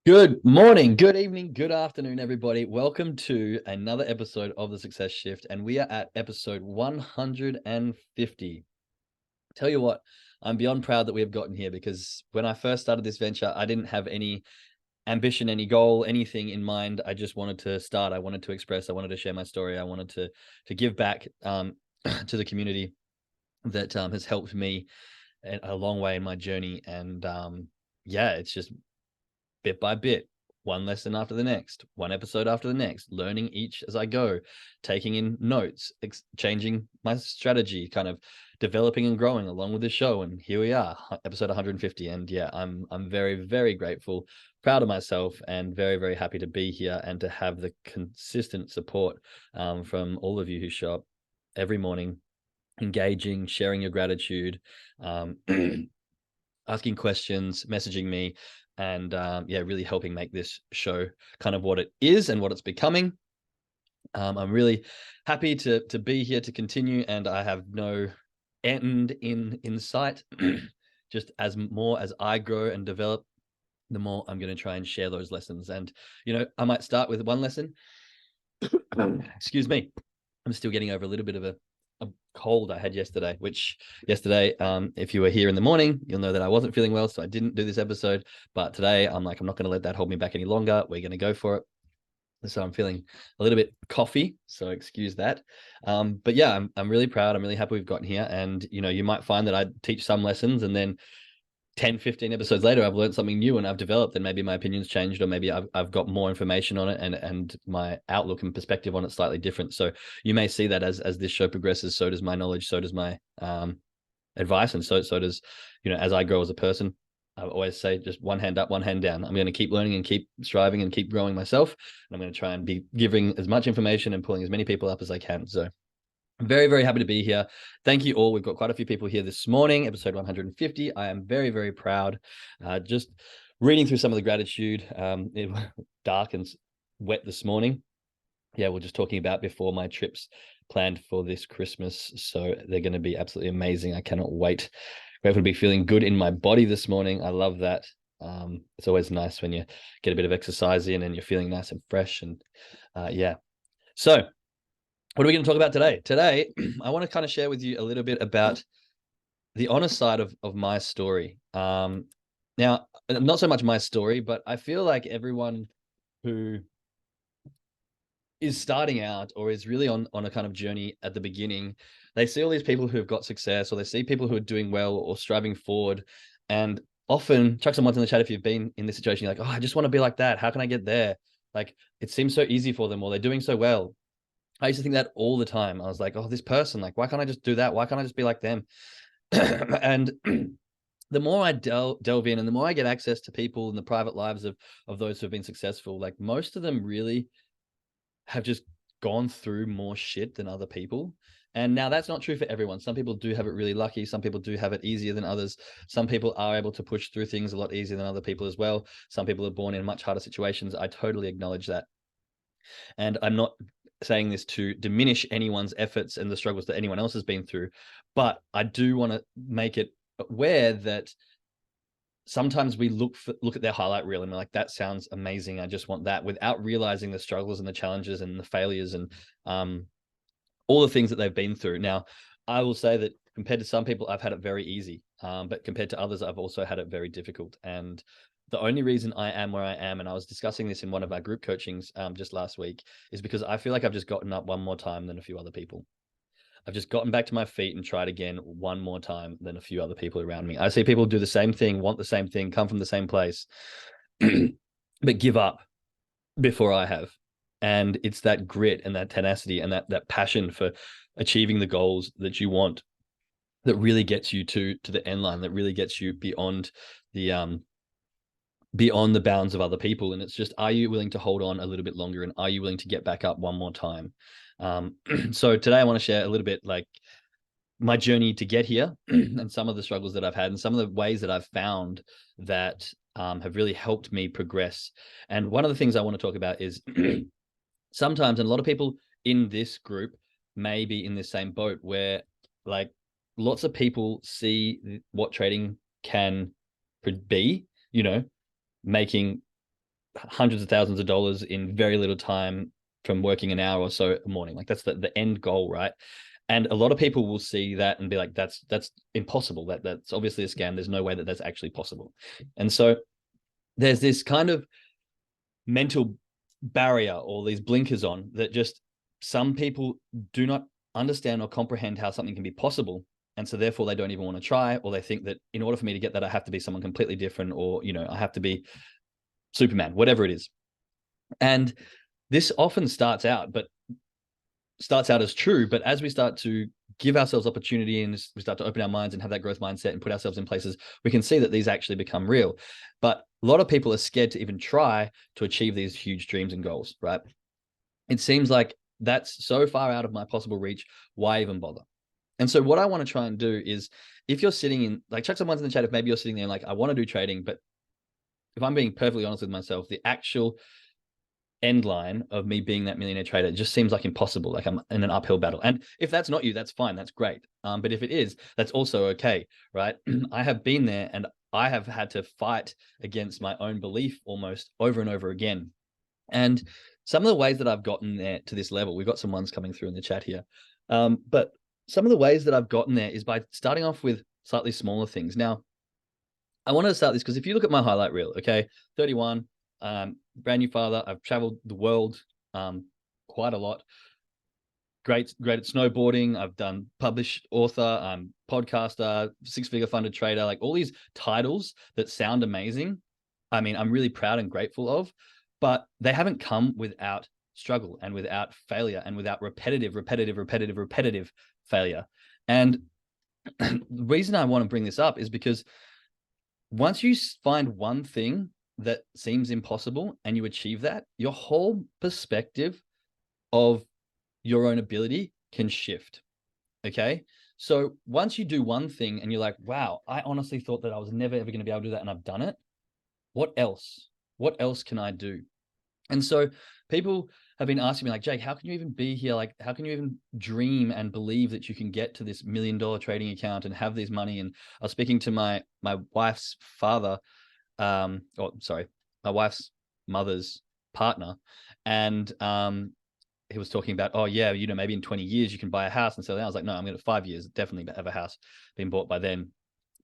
Good morning, good evening, good afternoon, everybody. Welcome to another episode of The Success Shift, and we are at episode 150. Tell you what, I'm beyond proud that we have gotten here because when I first started this venture, I didn't have any ambition, any goal, anything in mind. I just wanted to start. I wanted to express. I wanted to share my story. I wanted to give back to the community that has helped me a long way in my journey. And yeah, it's just bit by bit, one lesson after the next, one episode after the next, learning each as I go, taking in notes, changing my strategy, kind of developing and growing along with the show. And here we are, episode 150. And yeah, I'm very, very grateful, proud of myself, and very, very happy to be here and to have the consistent support from all of you who show up every morning, engaging, sharing your gratitude, asking questions, messaging me, and yeah, really helping make this show kind of what it is and what it's becoming. I'm really happy to be here to continue, and I have no end in sight. Just as more as I grow and develop, the more I'm going to try and share those lessons. And I might start with one lesson. Excuse me, I'm still getting over a little bit of a cold I had yesterday, which yesterday, if you were here in the morning, you'll know that I wasn't feeling well, so I didn't do this episode. But today I'm like, I'm not going to let that hold me back any longer. We're going to go for it. So I'm feeling a little bit coffee, so excuse that. But yeah, I'm really proud. I'm really happy we've gotten here. And you might find that I teach some lessons and then 10, 15 episodes later, I've learned something new and I've developed, and maybe my opinion's changed, or maybe I've got more information on it, and my outlook and perspective on it slightly different. So you may see that as this show progresses, so does my knowledge, so does my advice, and so does, as I grow as a person. I always say just one hand up, one hand down. I'm going to keep learning and keep striving and keep growing myself. And I'm going to try and be giving as much information and pulling as many people up as I can. So I'm very, very happy to be here. Thank you all. We've got quite a few people here this morning, episode 150. I am very, very proud. Just reading through some of the gratitude. It was dark and wet this morning. Yeah, we're just talking about before my trips planned for this Christmas. So they're going to be absolutely amazing. I cannot wait. Grateful to be feeling good in my body this morning. I love that. It's always nice when you get a bit of exercise in and you're feeling nice and fresh. And yeah. So what are we going to talk about today? Today, I want to kind of share with you a little bit about the honest side of my story. Now, not so much my story, but I feel like everyone who is starting out or is really on a kind of journey at the beginning, they see all these people who have got success, or they see people who are doing well or striving forward. And often, chuck someone in the chat if you've been in this situation, you're like, oh, I just want to be like that. How can I get there? Like, it seems so easy for them, or they're doing so well. I used to think that all the time. I was like, oh, this person, like, why can't I just do that? Why can't I just be like them? And the more I delve in, and the more I get access to people in the private lives of those who have been successful, like, most of them really have just gone through more shit than other people. And now that's not true for everyone. Some people do have it really lucky. Some people do have it easier than others. Some people are able to push through things a lot easier than other people as well. Some people are born in much harder situations. I totally acknowledge that. And I'm not saying this to diminish anyone's efforts and the struggles that anyone else has been through, but I do want to make it aware that sometimes we look at their highlight reel and we're like, that sounds amazing, I just want that, without realizing the struggles and the challenges and the failures and all the things that they've been through. Now, I will say that compared to some people, I've had it very easy, but compared to others, I've also had it very difficult. And the only reason I am where I am, and I was discussing this in one of our group coachings just last week, is because I feel like I've just gotten up one more time than a few other people. I've just gotten back to my feet and tried again one more time than a few other people around me. I see people do the same thing, want the same thing, come from the same place, but give up before I have. And it's that grit and that tenacity and that passion for achieving the goals that you want that really gets you to the end line, that really gets you beyond the bounds of other people. And it's just, are you willing to hold on a little bit longer, and are you willing to get back up one more time? So today I want to share a little bit like my journey to get here and some of the struggles that I've had and some of the ways that I've found that have really helped me progress. And one of the things I want to talk about is sometimes, and a lot of people in this group may be in the same boat, where like lots of people see what trading can be, making hundreds of thousands of dollars in very little time from working an hour or so a morning. Like that's the end goal, right? And a lot of people will see that and be like, that's impossible. That's obviously a scam. There's no way that that's actually possible. And so there's this kind of mental barrier or these blinkers on that just some people do not understand or comprehend how something can be possible. And so therefore they don't even want to try, or they think that in order for me to get that, I have to be someone completely different, or, I have to be Superman, whatever it is. And this often starts out as true, but as we start to give ourselves opportunity and we start to open our minds and have that growth mindset and put ourselves in places, we can see that these actually become real. But a lot of people are scared to even try to achieve these huge dreams and goals, right? It seems like that's so far out of my possible reach. Why even bother? And so what I want to try and do is, if you're sitting in, like, chuck some ones in the chat if maybe you're sitting there like, I want to do trading, but if I'm being perfectly honest with myself, the actual end line of me being that millionaire trader just seems like impossible. Like I'm in an uphill battle. And if that's not you, that's fine. That's great. But if it is, that's also okay, right? I have been there and I have had to fight against my own belief almost over and over again. And some of the ways that I've gotten there to this level, we've got some ones coming through in the chat here. But some of the ways that I've gotten there is by starting off with slightly smaller things. Now, I wanted to start this because if you look at my highlight reel, okay, 31, brand new father. I've traveled the world quite a lot. Great at snowboarding. I've done published author, podcaster, six-figure funded trader, like all these titles that sound amazing. I mean, I'm really proud and grateful of, but they haven't come without struggle and without failure and without repetitive failure. And the reason I want to bring this up is because once you find one thing that seems impossible and you achieve that, your whole perspective of your own ability can shift. Okay. So once you do one thing and you're like, wow, I honestly thought that I was never ever going to be able to do that, and I've done it. What else? What else can I do? And so people have been asking me like, Jake, how can you even be here? Like, how can you even dream and believe that you can get to this $1 million trading account and have this money? And I was speaking to my wife's father, my wife's mother's partner. And he was talking about, oh yeah, maybe in 20 years you can buy a house and sell it. I was like, no, I'm going to 5 years, definitely have a house being bought by then.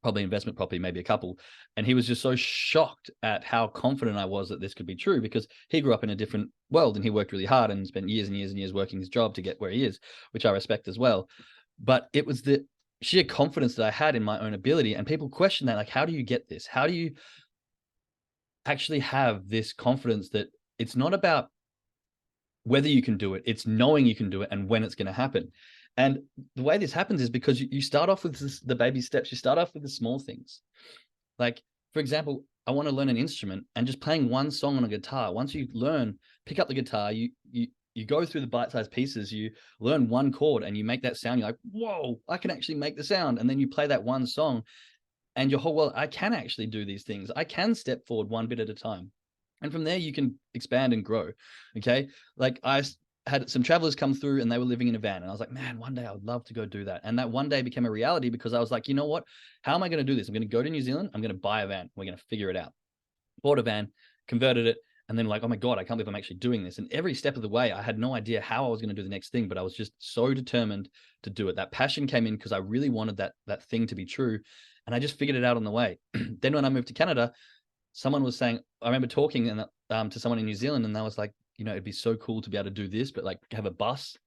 Probably investment property, maybe a couple. And he was just so shocked at how confident I was that this could be true, because he grew up in a different world and he worked really hard and spent years and years and years working his job to get where he is, which I respect as well. But it was the sheer confidence that I had in my own ability. And people question that, like, how do you get this? How do you actually have this confidence that it's not about whether you can do it, it's knowing you can do it and when it's going to happen. And the way this happens is because you start off with the baby steps. You start off with the small things. Like, for example, I want to learn an instrument, and just playing one song on a guitar. Once you learn, pick up the guitar, you go through the bite-sized pieces, you learn one chord and you make that sound. You're like, whoa, I can actually make the sound. And then you play that one song and your whole world, I can actually do these things. I can step forward one bit at a time. And from there, you can expand and grow. Okay. Like, I had some travelers come through and they were living in a van. And I was like, man, one day I would love to go do that. And that one day became a reality because I was like, you know what? How am I going to do this? I'm going to go to New Zealand. I'm going to buy a van. We're going to figure it out. Bought a van, converted it. And then like, oh my God, I can't believe I'm actually doing this. And every step of the way, I had no idea how I was going to do the next thing, but I was just so determined to do it. That passion came in because I really wanted that thing to be true. And I just figured it out on the way. Then when I moved to Canada, someone was saying, I remember talking to someone in New Zealand, and they was like, it'd be so cool to be able to do this, but like have a bus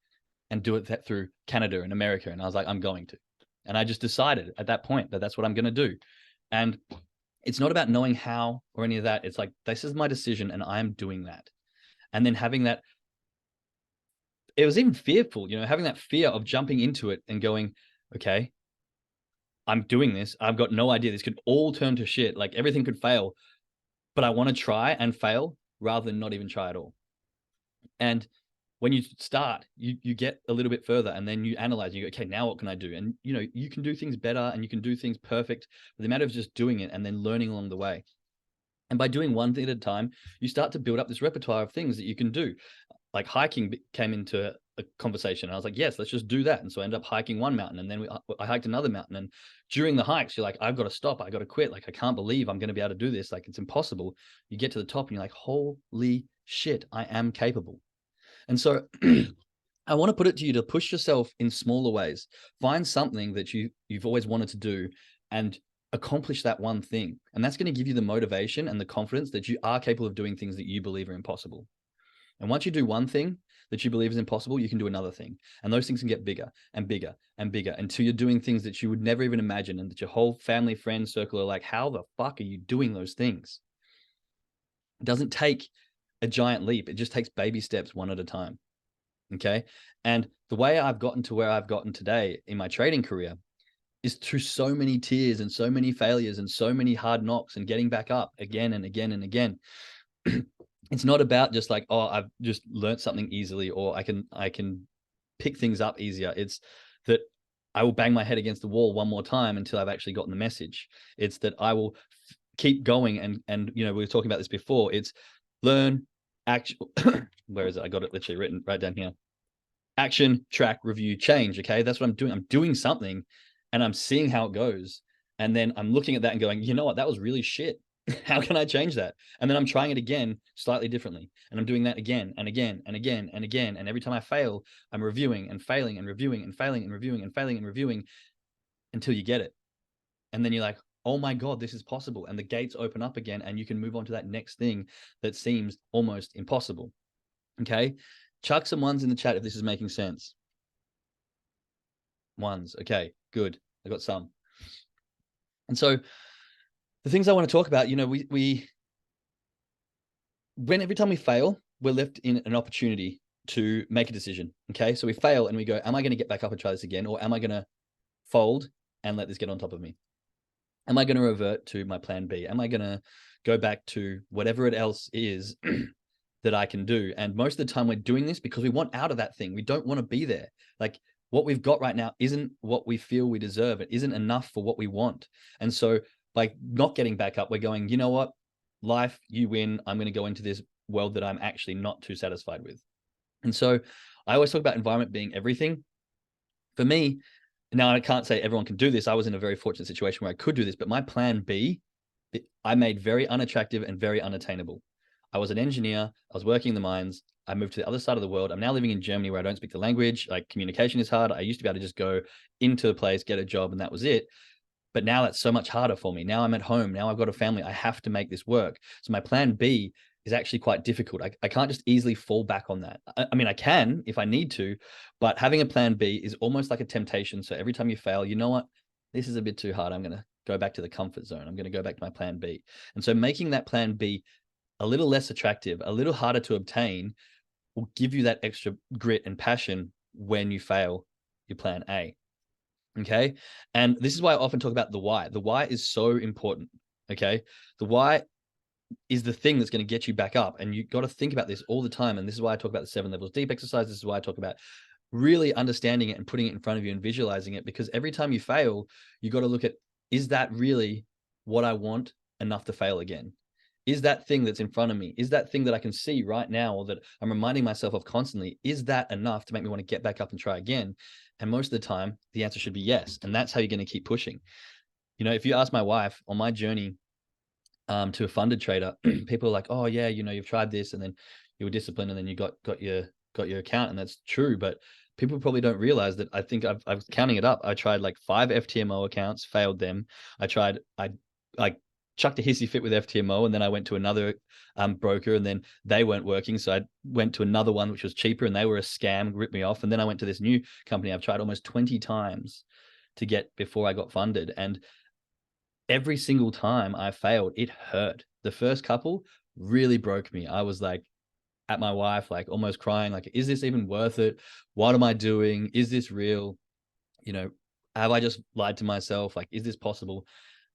and do it through Canada and America. And I was like, I'm going to. And I just decided at that point that that's what I'm going to do. And it's not about knowing how or any of that. It's like, this is my decision and I'm doing that. And then having that, it was even fearful, having that fear of jumping into it and going, okay, I'm doing this. I've got no idea. This could all turn to shit. Like, everything could fail, but I want to try and fail rather than not even try at all. And when you start, you get a little bit further, and then you analyze, you go, okay, now what can I do? And you can do things better and you can do things perfect, but the matter of just doing it and then learning along the way. And by doing one thing at a time, you start to build up this repertoire of things that you can do. Like hiking came into a conversation. And I was like, yes, let's just do that. And so I ended up hiking one mountain, and then I hiked another mountain. And during the hikes, you're like, I've got to stop. I got to quit. Like, I can't believe I'm going to be able to do this. Like, it's impossible. You get to the top and you're like, holy shit, I am capable. And so I want to put it to you to push yourself in smaller ways. Find something that you've always wanted to do and accomplish that one thing. And that's going to give you the motivation and the confidence that you are capable of doing things that you believe are impossible. And once you do one thing that you believe is impossible, you can do another thing. And those things can get bigger and bigger and bigger until you're doing things that you would never even imagine, and that your whole family, friend circle are like, how the fuck are you doing those things? It doesn't take a giant leap. It just takes baby steps, one at a time. Okay. And the way I've gotten to where I've gotten today in my trading career is through so many tears and so many failures and so many hard knocks and getting back up again and again and again. It's not about just like, oh, I've just learned something easily, or I can pick things up easier. It's that I will bang my head against the wall one more time until I've actually gotten the message. It's that I will keep going. And we were talking about this before. It's learn, action. Where is it? I got it literally written right down here. Action, track, review, change. Okay. That's what I'm doing. I'm doing something and I'm seeing how it goes. And then I'm looking at that and going, you know what? That was really shit. How can I change that? And then I'm trying it again, slightly differently. And I'm doing that again and again and again and again. And every time I fail, I'm reviewing and failing and reviewing and failing and reviewing and failing and reviewing until you get it. And then you're like, oh my God, this is possible. And the gates open up again and you can move on to that next thing that seems almost impossible. Okay. Chuck some ones in the chat if this is making sense. Ones. Okay, good. I got some. And so the things I want to talk about, when every time we fail, we're left in an opportunity to make a decision. Okay. So we fail and we go, am I going to get back up and try this again? Or am I going to fold and let this get on top of me? Am I going to revert to my plan B? Am I going to go back to whatever it else is that I can do? And most of the time we're doing this because we want out of that thing. We don't want to be there. Like, what we've got right now isn't what we feel we deserve. It isn't enough for what we want. And so by not getting back up, we're going, you know what? Life, you win. I'm going to go into this world that I'm actually not too satisfied with. And so I always talk about environment being everything. For me, now I can't say everyone can do this. I was in a very fortunate situation where I could do this, but my plan B, I made very unattractive and very unattainable. I was an engineer. I was working in the mines. I moved to the other side of the world. I'm now living in Germany where I don't speak the language. Like, communication is hard. I used to be able to just go into a place, get a job, and that was it. But now that's so much harder for me. Now I'm at home. Now I've got a family. I have to make this work. So my plan B is actually quite difficult. I can't just easily fall back on that. I mean, I can if I need to, but having a plan B is almost like a temptation. So every time you fail, you know what? This is a bit too hard. I'm going to go back to the comfort zone. I'm going to go back to my plan B. And so making that plan B a little less attractive, a little harder to obtain, will give you that extra grit and passion when you fail your plan A. Okay. And this is why I often talk about the why. The why is so important. Okay. The why is the thing that's going to get you back up. And you've got to think about this all the time. And this is why I talk about the 7 levels deep exercise. This is why I talk about really understanding it and putting it in front of you and visualizing it, because every time you fail, you got to look at, is that really what I want enough to fail again? Is that thing that's in front of me, is that thing that I can see right now, or that I'm reminding myself of constantly, is that enough to make me want to get back up and try again? And most of the time, the answer should be yes. And that's how you're going to keep pushing. If you ask my wife on my journey to a funded trader, people are like, oh yeah, you've tried this and then you were disciplined and then you got your account. And that's true. But people probably don't realize that. I think I was counting it up. I tried like 5 FTMO accounts, failed them. I chucked a hissy fit with FTMO, and then I went to another broker, and then they weren't working. So I went to another one, which was cheaper, and they were a scam, ripped me off. And then I went to this new company I've tried almost 20 times to get before I got funded. And every single time I failed, it hurt. The first couple really broke me. I was like at my wife, like almost crying, like, is this even worth it? What am I doing? Is this real? Have I just lied to myself? Like, is this possible?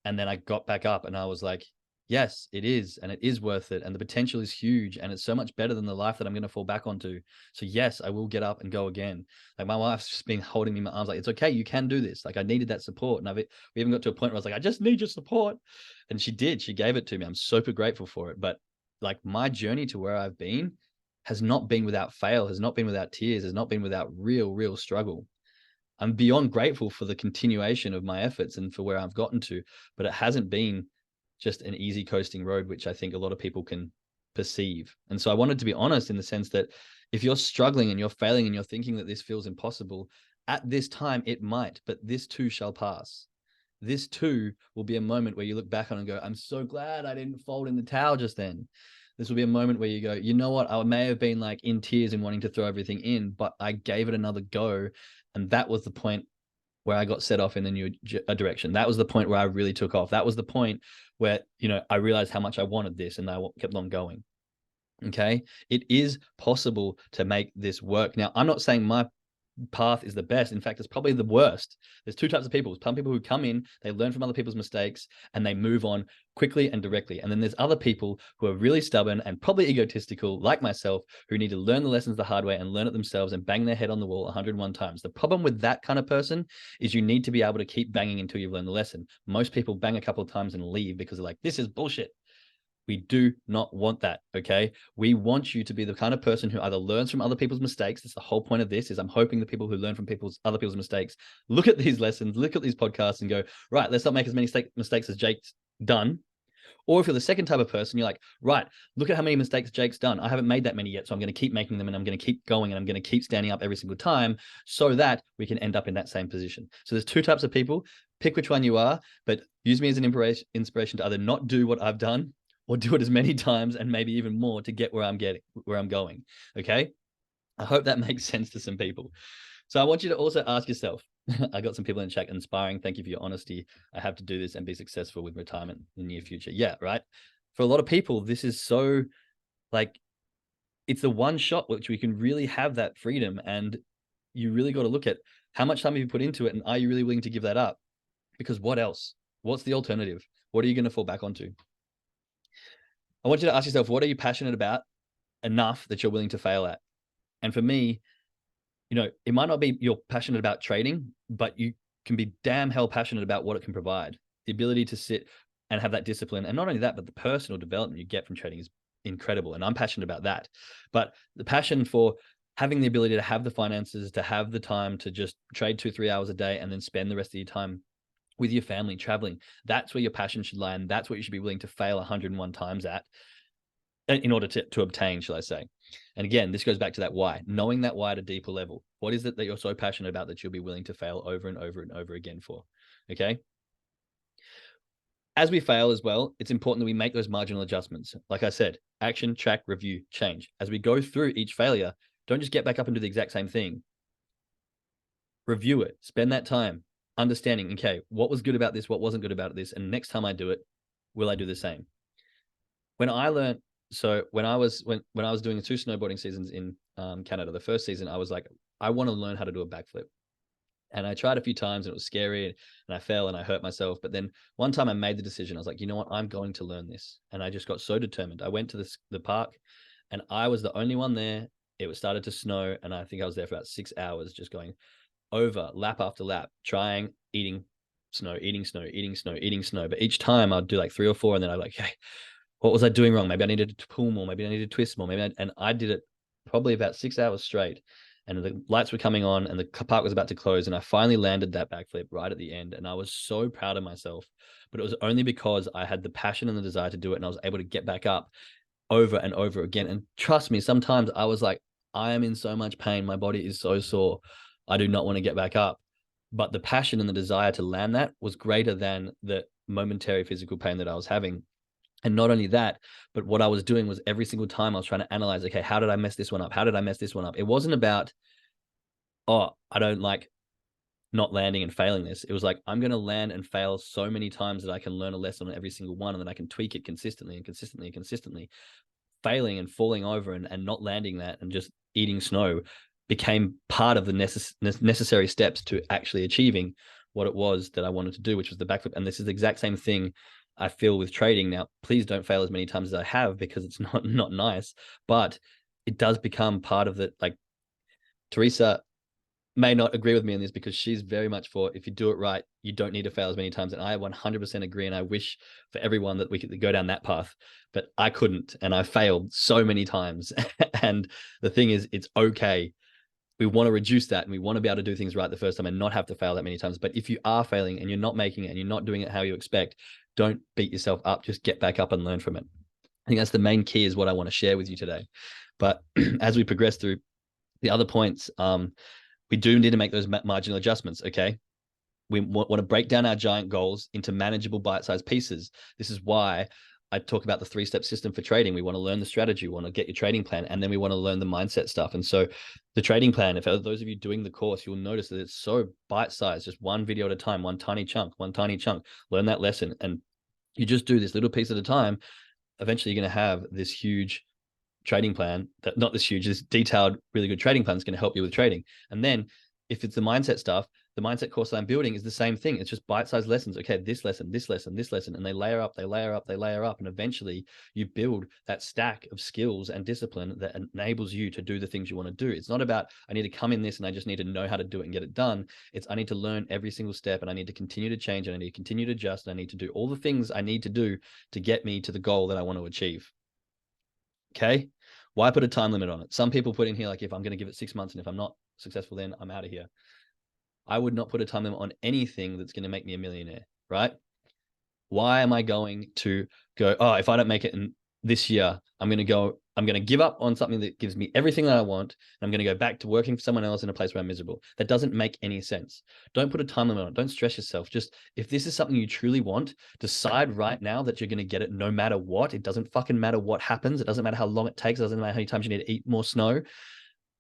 And then I got back up and I was like, yes, it is. And it is worth it. And the potential is huge. And it's so much better than the life that I'm going to fall back onto. So yes, I will get up and go again. Like, my wife's just been holding me in my arms. Like, it's okay. You can do this. Like, I needed that support. And we even got to a point where I was like, I just need your support. And she did. She gave it to me. I'm super grateful for it. But like, my journey to where I've been has not been without fail, has not been without tears, has not been without real struggle. I'm beyond grateful for the continuation of my efforts and for where I've gotten to, but it hasn't been just an easy coasting road, which I think a lot of people can perceive. And so I wanted to be honest in the sense that if you're struggling and you're failing and you're thinking that this feels impossible, at this time it might, but this too shall pass. This too will be a moment where you look back on and go, I'm so glad I didn't fold in the towel just then. This will be a moment where you go, you know what? I may have been like in tears and wanting to throw everything in, but I gave it another go. And that was the point where I got set off in the new direction. That was the point where I really took off. That was the point where, I realized how much I wanted this and I kept on going. Okay. It is possible to make this work. Now, I'm not saying my path is the best. In fact, it's probably the worst. There's two types of people. Some people who come in, they learn from other people's mistakes and they move on quickly and directly. And then there's other people who are really stubborn and probably egotistical, like myself, who need to learn the lessons the hard way and learn it themselves and bang their head on the wall 101 times. The problem with that kind of person is you need to be able to keep banging until you've learned the lesson. Most people bang a couple of times and leave because they're like, this is bullshit. We do not want that, okay? We want you to be the kind of person who either learns from other people's mistakes. That's the whole point of this, is I'm hoping the people who learn from other people's mistakes look at these lessons, look at these podcasts and go, right, let's not make as many mistakes as Jake's done. Or if you're the second type of person, you're like, right, look at how many mistakes Jake's done. I haven't made that many yet, so I'm going to keep making them and I'm going to keep going and I'm going to keep standing up every single time so that we can end up in that same position. So there's two types of people. Pick which one you are, but use me as an inspiration to either not do what I've done or do it as many times and maybe even more to get where I'm going. Okay. I hope that makes sense to some people. So I want you to also ask yourself, I got some people in chat inspiring. Thank you for your honesty. I have to do this and be successful with retirement in the near future. Yeah. Right. For a lot of people, this is so like, it's the one shot which we can really have that freedom. And you really got to look at how much time have you put into it. And are you really willing to give that up? Because what else? What's the alternative? What are you going to fall back onto? I want you to ask yourself, what are you passionate about enough that you're willing to fail at? And for me, it might not be you're passionate about trading, but you can be damn hell passionate about what it can provide. The ability to sit and have that discipline. And not only that, but the personal development you get from trading is incredible. And I'm passionate about that. But the passion for having the ability to have the finances, to have the time to just trade 2-3 hours a day and then spend the rest of your time with your family, traveling, that's where your passion should lie. And that's what you should be willing to fail 101 times at in order to obtain, shall I say. And again, this goes back to that why, knowing that why at a deeper level. What is it that you're so passionate about that you'll be willing to fail over and over and over again for? Okay. As we fail as well, it's important that we make those marginal adjustments. Like I said, action, track, review, change. As we go through each failure, don't just get back up and do the exact same thing. Review it, spend that time understanding, okay, what was good about this, what wasn't good about this, and next time I do it, will I do the same? When I learned, so when I was doing 2 snowboarding seasons in Canada, the first season, I was like, I want to learn how to do a backflip. And I tried a few times and it was scary and I fell and I hurt myself. But then one time I made the decision, I was like, you know what, I'm going to learn this. And I just got so determined. I went to the park and I was the only one there. It started to snow and I think I was there for about 6 hours just going over lap after lap, eating snow. But each time I'd do like 3 or 4 and then I'd like, okay, what was I doing wrong? Maybe I needed to pull more. Maybe I needed to twist more. And I did it probably about 6 hours straight. And the lights were coming on and the park was about to close. And I finally landed that backflip right at the end. And I was so proud of myself. But it was only because I had the passion and the desire to do it. And I was able to get back up over and over again. And trust me, sometimes I was like, I am in so much pain. My body is so sore. I do not want to get back up. But the passion and the desire to land that was greater than the momentary physical pain that I was having. And not only that, but what I was doing was every single time I was trying to analyze, okay, how did I mess this one up? How did I mess this one up? It wasn't about, oh, I don't like not landing and failing this. It was like, I'm going to land and fail so many times that I can learn a lesson on every single one and then I can tweak it consistently and consistently and consistently. Failing and falling over and not landing that and just eating snow became part of the necessary steps to actually achieving what it was that I wanted to do, which was the backflip. And this is the exact same thing I feel with trading. Now, please don't fail as many times as I have because it's not nice, but it does become part of the, like Teresa may not agree with me on this, because she's very much for, if you do it right, you don't need to fail as many times. And I 100% agree. And I wish for everyone that we could go down that path, but I couldn't. And I failed so many times. And the thing is, it's okay. We want to reduce that, and we want to be able to do things right the first time and not have to fail that many times. But if you are failing and you're not making it and you're not doing it how you expect, don't beat yourself up. Just get back up and learn from it. I think that's the main key, is what I want to share with you today. But as we progress through the other points, we do need to make those marginal adjustments. Okay. We want to break down our giant goals into manageable bite-sized pieces. This is why I talk about the 3-step system for trading. We want to learn the strategy, we want to get your trading plan, and then we want to learn the mindset stuff. And so the trading plan, if those of you doing the course, you'll notice that it's so bite-sized, just one video at a time, one tiny chunk. Learn that lesson. And you just do this little piece at a time. Eventually, you're going to have this huge trading plan, that not this huge, this detailed, really good trading plan is going to help you with trading. And then if it's the mindset stuff, the mindset course that I'm building is the same thing. It's just bite-sized lessons. Okay, this lesson, and they layer up. And eventually you build that stack of skills and discipline that enables you to do the things you want to do. It's not about, I need to come in this and I just need to know how to do it and get it done. It's, I need to learn every single step, and I need to continue to change, and I need to continue to adjust, and I need to do all the things I need to do to get me to the goal that I want to achieve. Okay. Why put a time limit on it? Some people put in here, like, if I'm going to give it 6 months, and if I'm not successful, then I'm out of here. I would not put a time limit on anything that's going to make me a millionaire, right? Why am I going to go, oh, if I don't make it in this year, I'm going to give up on something that gives me everything that I want, and I'm going to go back to working for someone else in a place where I'm miserable? That doesn't make any sense. Don't put a time limit on it. Don't stress yourself. Just, if this is something you truly want, decide right now that you're going to get it no matter what. It doesn't fucking matter what happens. It doesn't matter how long it takes. It doesn't matter how many times you need to eat more snow.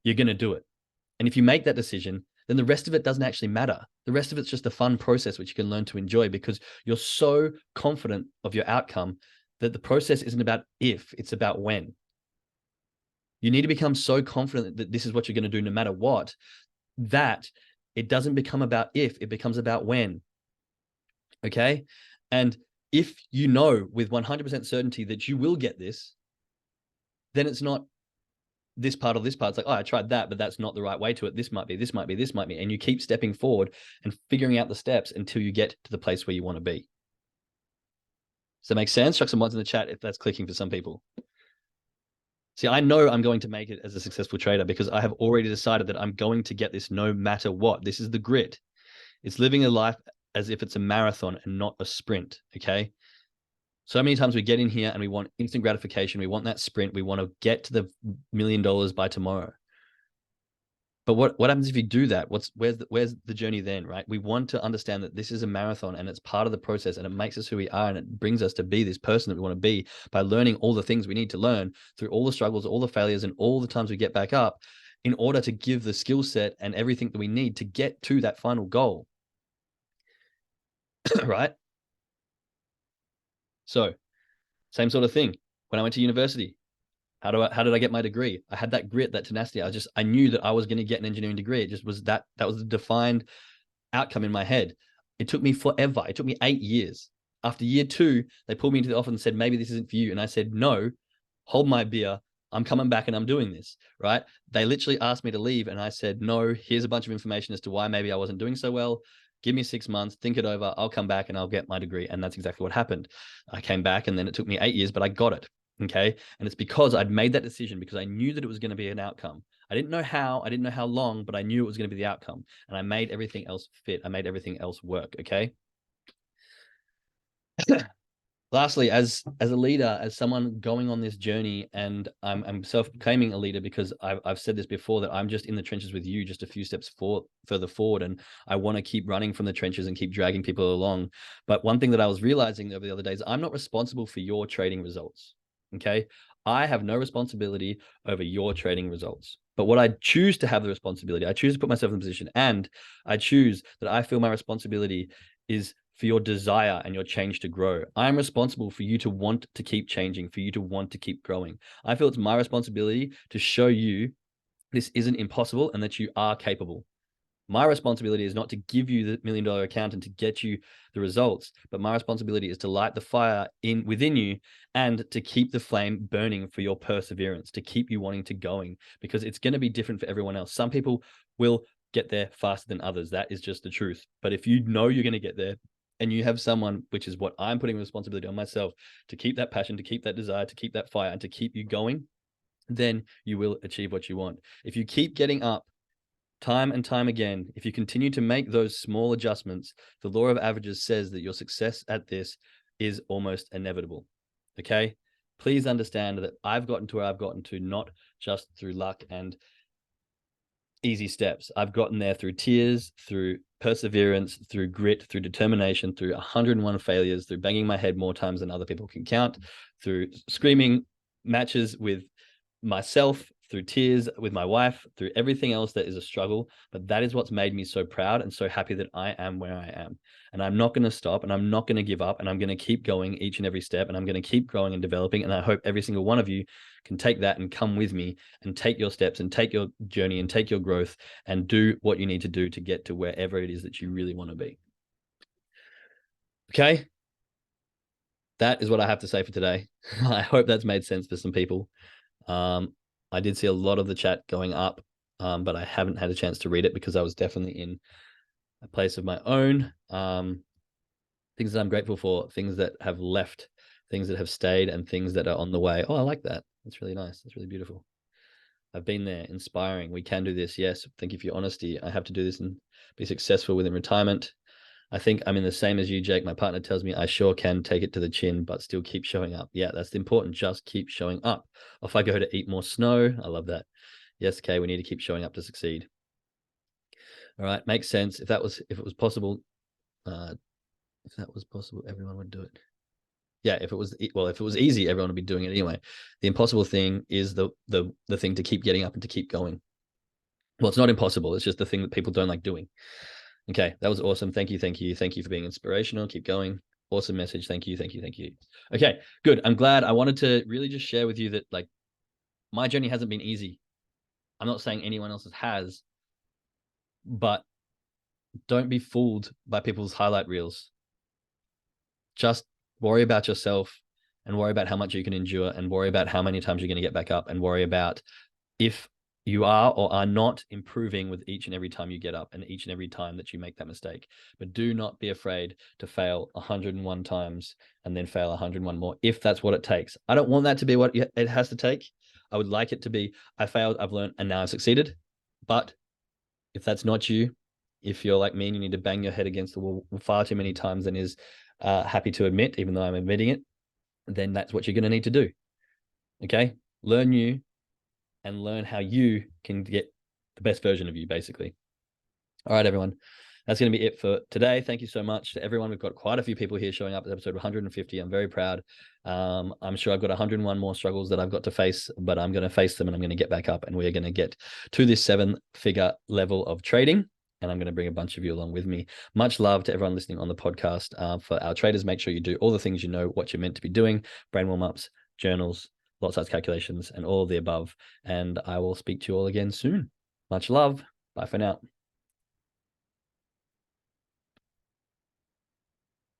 You're going to do it. And if you make that decision, then the rest of it doesn't actually matter. The rest of it's just a fun process which you can learn to enjoy, because you're so confident of your outcome that the process isn't about if, it's about when. You need to become so confident that this is what you're going to do no matter what, that it doesn't become about if, it becomes about when. Okay? And if you know with 100% certainty that you will get this, then it's not this part or this part. It's like, oh, I tried that, but that's not the right way to it. This might be. And you keep stepping forward and figuring out the steps until you get to the place where you want to be. Does that make sense? Chuck some ones in the chat if that's clicking for some people. See, I know I'm going to make it as a successful trader because I have already decided that I'm going to get this no matter what. This is the grit. It's living a life as if it's a marathon and not a sprint, okay? So many times we get in here and we want instant gratification. We want that sprint. We want to get to the $1 million by tomorrow. But what happens if you do that? Where's the journey then, right? We want to understand that this is a marathon, and it's part of the process, and it makes us who we are, and it brings us to be this person that we want to be by learning all the things we need to learn through all the struggles, all the failures, and all the times we get back up, in order to give the skill set and everything that we need to get to that final goal. Right? So, same sort of thing. When I went to university, how did I get my degree? I had that grit, that tenacity. I knew that I was going to get an engineering degree. It just was that was the defined outcome in my head. It took me forever. It took me 8 years. After year 2, they pulled me into the office and said, maybe this isn't for you. And I said, no, hold my beer. I'm coming back and I'm doing this, right? They literally asked me to leave, and I said, no, here's a bunch of information as to why maybe I wasn't doing so well. Give me 6 months, think it over. I'll come back and I'll get my degree. And that's exactly what happened. I came back, and then it took me 8 years, but I got it. Okay. And it's because I'd made that decision, because I knew that it was going to be an outcome. I didn't know how, I didn't know how long, but I knew it was going to be the outcome. And I made everything else fit. I made everything else work. Okay. Lastly, as a leader, as someone going on this journey, and I'm self-proclaiming a leader because I've said this before, that I'm just in the trenches with you, just a few steps further forward, and I want to keep running from the trenches and keep dragging people along. But one thing that I was realizing over the other days, I'm not responsible for your trading results. Okay. I have no responsibility over your trading results. But what I choose to have the responsibility, I choose to put myself in a position, and I choose that I feel my responsibility is for your desire and your change to grow. I'm responsible for you to want to keep changing, for you to want to keep growing. I feel it's my responsibility to show you this isn't impossible and that you are capable. My responsibility is not to give you the $1 million account and to get you the results, but my responsibility is to light the fire within you and to keep the flame burning for your perseverance, to keep you wanting to going, because it's going to be different for everyone else. Some people will get there faster than others. That is just the truth. But if you know you're going to get there, and you have someone, which is what I'm putting responsibility on myself, to keep that passion, to keep that desire, to keep that fire, and to keep you going, then you will achieve what you want. If you keep getting up time and time again, if you continue to make those small adjustments, the law of averages says that your success at this is almost inevitable. Okay? Please understand that I've gotten to where I've gotten to, not just through luck and easy steps. I've gotten there through tears, through perseverance, through grit, through determination, through 101 failures, through banging my head more times than other people can count, through screaming matches with myself, through tears with my wife, through everything else that is a struggle. But that is what's made me so proud and so happy that I am where I am. And I'm not going to stop, and I'm not going to give up, and I'm going to keep going each and every step, and I'm going to keep growing and developing. And I hope every single one of you can take that and come with me and take your steps and take your journey and take your growth and do what you need to do to get to wherever it is that you really want to be. Okay. That is what I have to say for today. I hope that's made sense for some people. I did see a lot of the chat going up, but I haven't had a chance to read it because I was definitely in a place of my own. Things that I'm grateful for, things that have left, things that have stayed, and things that are on the way. Oh, I like that. That's really nice. That's really beautiful. I've been there, inspiring. We can do this. Yes. Thank you for your honesty. I have to do this and be successful within retirement. I think I'm in the same as you, Jake. My partner tells me I sure can take it to the chin, but still keep showing up. Yeah, that's important. Just keep showing up. If I go to eat more snow, I love that. Yes, Kay, we need to keep showing up to succeed. All right, makes sense. If it was possible, everyone would do it. Yeah, if it was easy, everyone would be doing it anyway. The impossible thing is the thing to keep getting up and to keep going. Well, it's not impossible. It's just the thing that people don't like doing. Okay, that was awesome. Thank you for being inspirational. Keep going. Awesome message. Thank you. Okay, good. I'm glad. I wanted to really just share with you that, like, my journey hasn't been easy. I'm not saying anyone else's has, but don't be fooled by people's highlight reels. Just worry about yourself and worry about how much you can endure and worry about how many times you're going to get back up and worry about if you are or are not improving with each and every time you get up and each and every time that you make that mistake. But do not be afraid to fail 101 times and then fail 101 more, if that's what it takes. I don't want that to be what it has to take. I would like it to be, I failed, I've learned, and now I've succeeded. But if that's not you, if you're like me and you need to bang your head against the wall far too many times than is happy to admit, even though I'm admitting it, then that's what you're going to need to do. Okay? Learn you and learn how you can get the best version of you, basically. All right, everyone. That's going to be it for today. Thank you so much to everyone. We've got quite a few people here showing up at episode 150. I'm very proud. I'm sure I've got 101 more struggles that I've got to face, but I'm going to face them and I'm going to get back up, and we're going to get to this 7-figure level of trading. And I'm going to bring a bunch of you along with me. Much love to everyone listening on the podcast. For our traders, make sure you do all the things you know what you're meant to be doing: brain warm-ups, journals, lot size calculations, and all of the above. And I will speak to you all again soon. Much love. Bye for now.